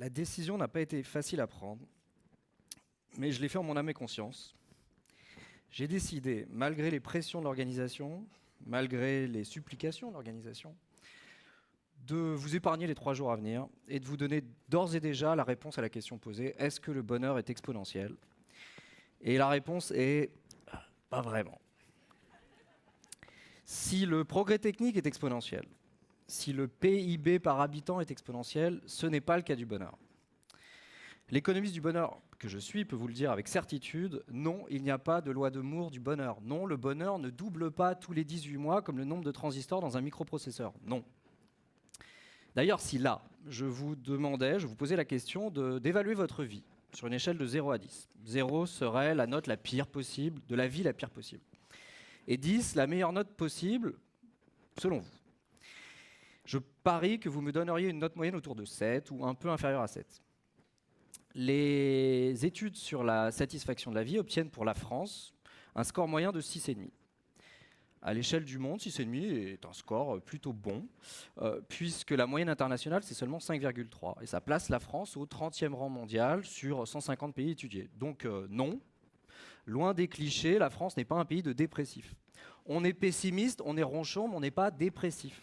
La décision n'a pas été facile à prendre, mais je l'ai fait en mon âme et conscience. J'ai décidé, malgré les pressions de l'organisation, malgré les supplications de l'organisation, de vous épargner les 3 jours à venir et de vous donner d'ores et déjà la réponse à la question posée, est-ce que le bonheur est exponentiel? Et la réponse est pas vraiment. Si le progrès technique est exponentiel, si le PIB par habitant est exponentiel, ce n'est pas le cas du bonheur. L'économiste du bonheur que je suis peut vous le dire avec certitude, non, il n'y a pas de loi de Moore du bonheur. Non, le bonheur ne double pas tous les 18 mois comme le nombre de transistors dans un microprocesseur. Non. D'ailleurs, si là, je vous posais la question d'évaluer votre vie sur une échelle de 0 à 10. 0 serait la note la pire possible, de la vie la pire possible. Et 10, la meilleure note possible, selon vous. Je parie que vous me donneriez une note moyenne autour de 7 ou un peu inférieure à 7. Les études sur la satisfaction de la vie obtiennent pour la France un score moyen de 6,5. À l'échelle du monde, 6,5 est un score plutôt bon, puisque la moyenne internationale, c'est seulement 5,3. Et ça place la France au 30e rang mondial sur 150 pays étudiés. Donc non, loin des clichés, la France n'est pas un pays de dépressifs. On est pessimiste, on est ronchon, mais on n'est pas dépressif.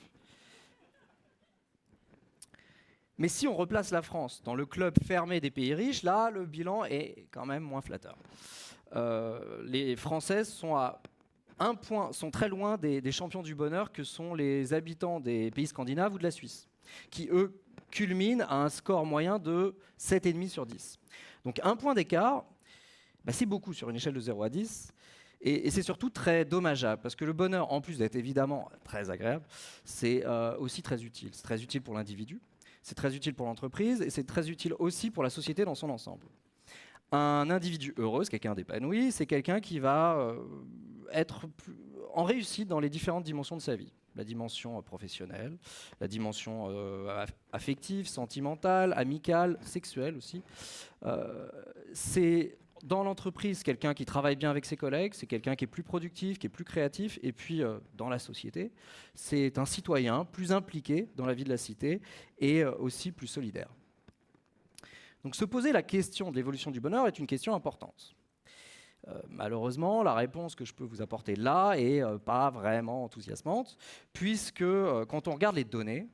Mais si on replace la France dans le club fermé des pays riches, là, le bilan est quand même moins flatteur. Les Françaises sont à un point, sont très loin des champions du bonheur que sont les habitants des pays scandinaves ou de la Suisse, qui eux culminent à un score moyen de 7,5 sur 10. Donc un point d'écart, c'est beaucoup sur une échelle de 0 à 10, et c'est surtout très dommageable, parce que le bonheur, en plus d'être évidemment très agréable, c'est aussi très utile. C'est très utile pour l'individu, c'est très utile pour l'entreprise, et c'est très utile aussi pour la société dans son ensemble. Un individu heureux, c'est quelqu'un d'épanoui, c'est quelqu'un qui va être en réussite dans les différentes dimensions de sa vie. La dimension professionnelle, la dimension affective, sentimentale, amicale, sexuelle aussi. C'est dans l'entreprise quelqu'un qui travaille bien avec ses collègues, c'est quelqu'un qui est plus productif, qui est plus créatif, et puis dans la société, c'est un citoyen plus impliqué dans la vie de la cité et aussi plus solidaire. Donc se poser la question de l'évolution du bonheur est une question importante. Malheureusement, la réponse que je peux vous apporter là est pas vraiment enthousiasmante, puisque quand on regarde les données,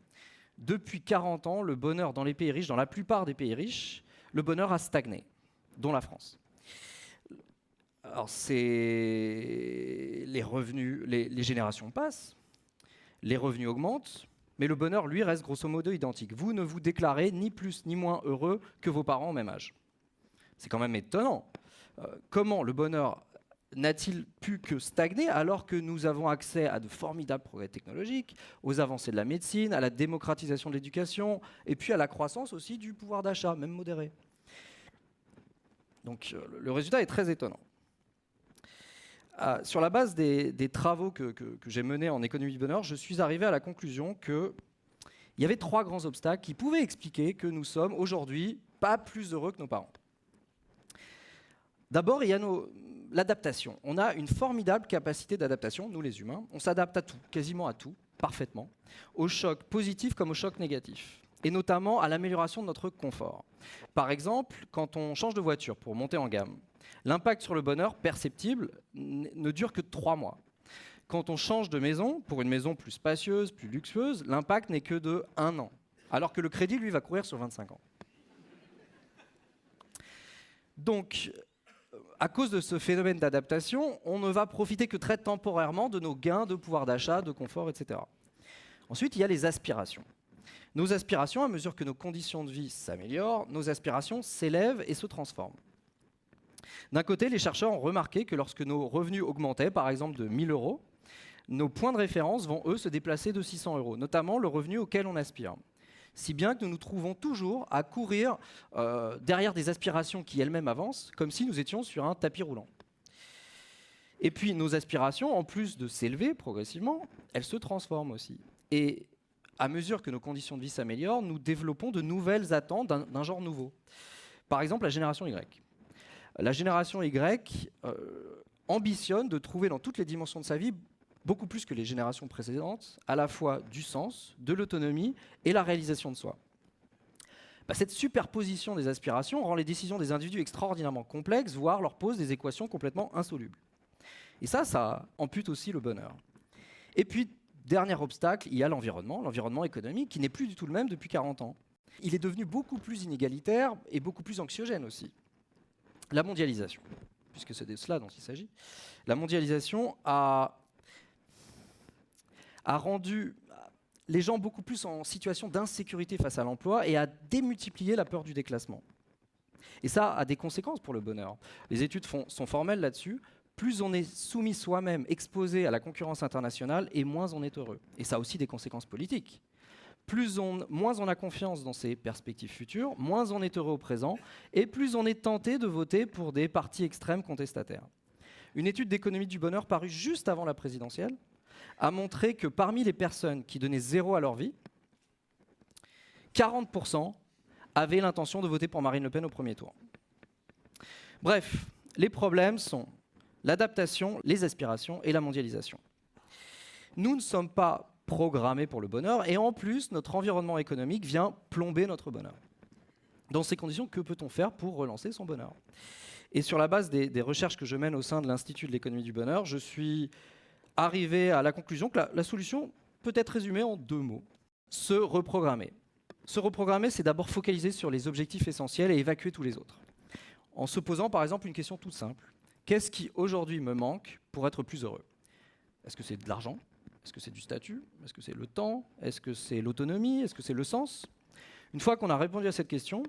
depuis 40 ans, le bonheur dans les pays riches, dans la plupart des pays riches, le bonheur a stagné, dont la France. Alors c'est les revenus, les générations passent, les revenus augmentent, mais le bonheur, lui, reste grosso modo identique. Vous ne vous déclarez ni plus ni moins heureux que vos parents au même âge. C'est quand même étonnant. Comment le bonheur n'a-t-il pu que stagner alors que nous avons accès à de formidables progrès technologiques, aux avancées de la médecine, à la démocratisation de l'éducation, et puis à la croissance aussi du pouvoir d'achat, même modéré. Donc le résultat est très étonnant. Sur la base des travaux que j'ai menés en économie du bonheur, je suis arrivé à la conclusion qu'il y avait 3 grands obstacles qui pouvaient expliquer que nous sommes aujourd'hui pas plus heureux que nos parents. D'abord, il y a l'adaptation. On a une formidable capacité d'adaptation, nous les humains. On s'adapte à tout, quasiment à tout, parfaitement, aux chocs positifs comme aux chocs négatifs, et notamment à l'amélioration de notre confort. Par exemple, quand on change de voiture pour monter en gamme, l'impact sur le bonheur perceptible ne dure que 3 mois. Quand on change de maison, pour une maison plus spacieuse, plus luxueuse, l'impact n'est que de 1 an, alors que le crédit, lui, va courir sur 25 ans. Donc, à cause de ce phénomène d'adaptation, on ne va profiter que très temporairement de nos gains de pouvoir d'achat, de confort, etc. Ensuite, il y a les aspirations. Nos aspirations, à mesure que nos conditions de vie s'améliorent, nos aspirations s'élèvent et se transforment. D'un côté, les chercheurs ont remarqué que lorsque nos revenus augmentaient, par exemple de 1 000 €, nos points de référence vont, eux, se déplacer de 600 €, notamment le revenu auquel on aspire. Si bien que nous nous trouvons toujours à courir derrière des aspirations qui elles-mêmes avancent, comme si nous étions sur un tapis roulant. Et puis nos aspirations, en plus de s'élever progressivement, elles se transforment aussi. Et à mesure que nos conditions de vie s'améliorent, nous développons de nouvelles attentes d'un genre nouveau. Par exemple, la génération Y. La génération Y ambitionne de trouver dans toutes les dimensions de sa vie, beaucoup plus que les générations précédentes, à la fois du sens, de l'autonomie et la réalisation de soi. Cette superposition des aspirations rend les décisions des individus extraordinairement complexes, voire leur pose des équations complètement insolubles. Et ça ampute aussi le bonheur. Et puis, dernier obstacle, il y a l'environnement économique, qui n'est plus du tout le même depuis 40 ans. Il est devenu beaucoup plus inégalitaire et beaucoup plus anxiogène aussi. La mondialisation, puisque c'est de cela dont il s'agit, la mondialisation a rendu les gens beaucoup plus en situation d'insécurité face à l'emploi et a démultiplié la peur du déclassement. Et ça a des conséquences pour le bonheur. Les études sont formelles là-dessus. Plus on est soumis soi-même, exposé à la concurrence internationale, et moins on est heureux. Et ça a aussi des conséquences politiques. Moins on a confiance dans ses perspectives futures, moins on est heureux au présent, et plus on est tenté de voter pour des partis extrêmes contestataires. Une étude d'économie du bonheur parue juste avant la présidentielle a montré que parmi les personnes qui donnaient 0 à leur vie, 40% avaient l'intention de voter pour Marine Le Pen au premier tour. Bref, les problèmes sont l'adaptation, les aspirations et la mondialisation. Nous ne sommes pas programmés pour le bonheur et en plus, notre environnement économique vient plomber notre bonheur. Dans ces conditions, que peut-on faire pour relancer son bonheur ? Et sur la base des recherches que je mène au sein de l'Institut de l'économie du bonheur, je suis arrivé à la conclusion que la solution peut être résumée en 2 mots. Se reprogrammer. Se reprogrammer, c'est d'abord focaliser sur les objectifs essentiels et évacuer tous les autres. En se posant par exemple une question toute simple. Qu'est-ce qui aujourd'hui me manque pour être plus heureux ? Est-ce que c'est de l'argent ? Est-ce que c'est du statut ? Est-ce que c'est le temps ? Est-ce que c'est l'autonomie ? Est-ce que c'est le sens ? Une fois qu'on a répondu à cette question,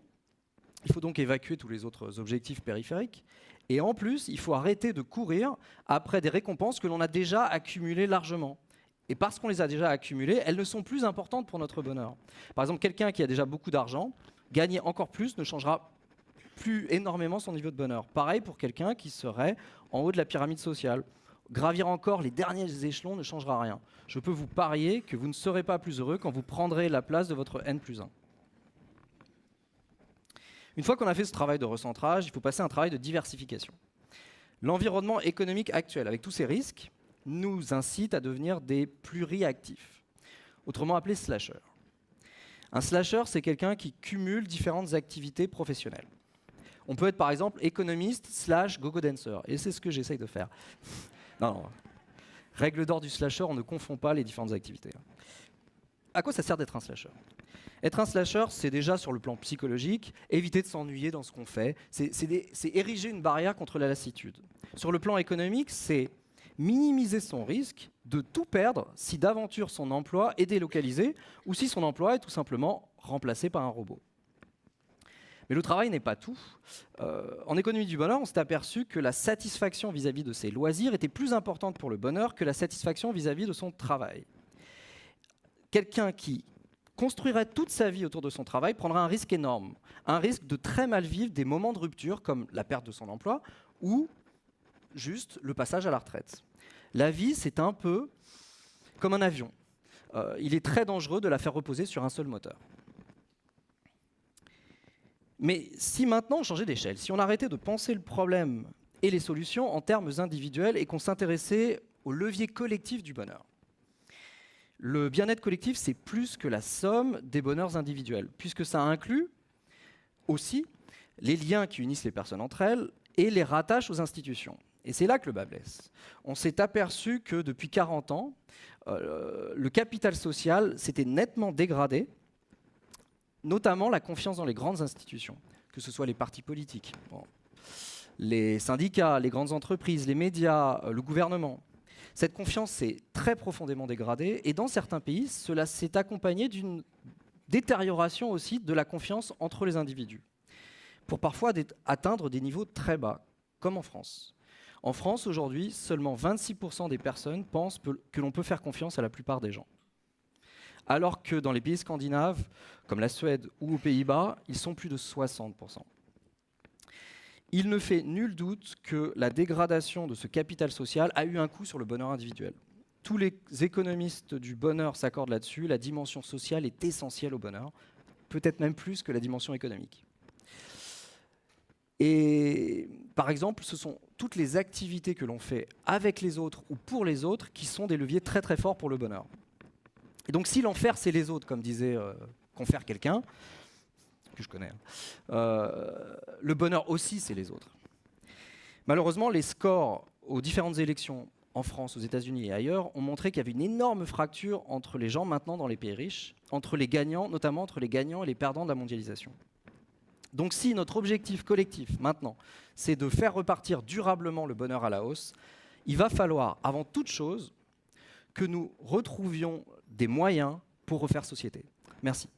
il faut donc évacuer tous les autres objectifs périphériques. Et en plus, il faut arrêter de courir après des récompenses que l'on a déjà accumulées largement. Et parce qu'on les a déjà accumulées, elles ne sont plus importantes pour notre bonheur. Par exemple, quelqu'un qui a déjà beaucoup d'argent, gagner encore plus ne changera plus énormément son niveau de bonheur. Pareil pour quelqu'un qui serait en haut de la pyramide sociale. Gravir encore les derniers échelons ne changera rien. Je peux vous parier que vous ne serez pas plus heureux quand vous prendrez la place de votre N+1. Une fois qu'on a fait ce travail de recentrage, il faut passer à un travail de diversification. L'environnement économique actuel, avec tous ses risques, nous incite à devenir des pluriactifs, autrement appelés slashers. Un slasher, c'est quelqu'un qui cumule différentes activités professionnelles. On peut être par exemple économiste / go-go dancer, et c'est ce que j'essaye de faire. Non. Règle d'or du slasher, on ne confond pas les différentes activités. À quoi ça sert d'être un slasher ? Être un slasher, c'est déjà sur le plan psychologique, éviter de s'ennuyer dans ce qu'on fait, c'est ériger une barrière contre la lassitude. Sur le plan économique, c'est minimiser son risque de tout perdre si d'aventure son emploi est délocalisé ou si son emploi est tout simplement remplacé par un robot. Mais le travail n'est pas tout. En économie du bonheur, on s'est aperçu que la satisfaction vis-à-vis de ses loisirs était plus importante pour le bonheur que la satisfaction vis-à-vis de son travail. Quelqu'un qui construirait toute sa vie autour de son travail prendra un risque énorme, un risque de très mal vivre des moments de rupture comme la perte de son emploi ou juste le passage à la retraite. La vie, c'est un peu comme un avion. Il est très dangereux de la faire reposer sur un seul moteur. Mais si maintenant on changeait d'échelle, si on arrêtait de penser le problème et les solutions en termes individuels et qu'on s'intéressait au levier collectif du bonheur. Le bien-être collectif, c'est plus que la somme des bonheurs individuels, puisque ça inclut aussi les liens qui unissent les personnes entre elles et les rattachent aux institutions. Et c'est là que le bât blesse. On s'est aperçu que depuis 40 ans, le capital social s'était nettement dégradé, notamment la confiance dans les grandes institutions, que ce soit les partis politiques, les syndicats, les grandes entreprises, les médias, le gouvernement. Cette confiance s'est très profondément dégradée et dans certains pays, cela s'est accompagné d'une détérioration aussi de la confiance entre les individus, pour parfois atteindre des niveaux très bas, comme en France. En France, aujourd'hui, seulement 26% des personnes pensent que l'on peut faire confiance à la plupart des gens. Alors que dans les pays scandinaves, comme la Suède ou aux Pays-Bas, ils sont plus de 60%. Il ne fait nul doute que la dégradation de ce capital social a eu un coût sur le bonheur individuel. Tous les économistes du bonheur s'accordent là-dessus, la dimension sociale est essentielle au bonheur, peut-être même plus que la dimension économique. Et par exemple, ce sont toutes les activités que l'on fait avec les autres ou pour les autres qui sont des leviers très très forts pour le bonheur. Et donc si l'enfer c'est les autres, comme disait Confère quelqu'un, que je connais. Le bonheur aussi, c'est les autres. Malheureusement, les scores aux différentes élections en France, aux États-Unis et ailleurs ont montré qu'il y avait une énorme fracture entre les gens maintenant dans les pays riches, entre les gagnants, notamment entre les gagnants et les perdants de la mondialisation. Donc si notre objectif collectif maintenant, c'est de faire repartir durablement le bonheur à la hausse, il va falloir, avant toute chose, que nous retrouvions des moyens pour refaire société. Merci.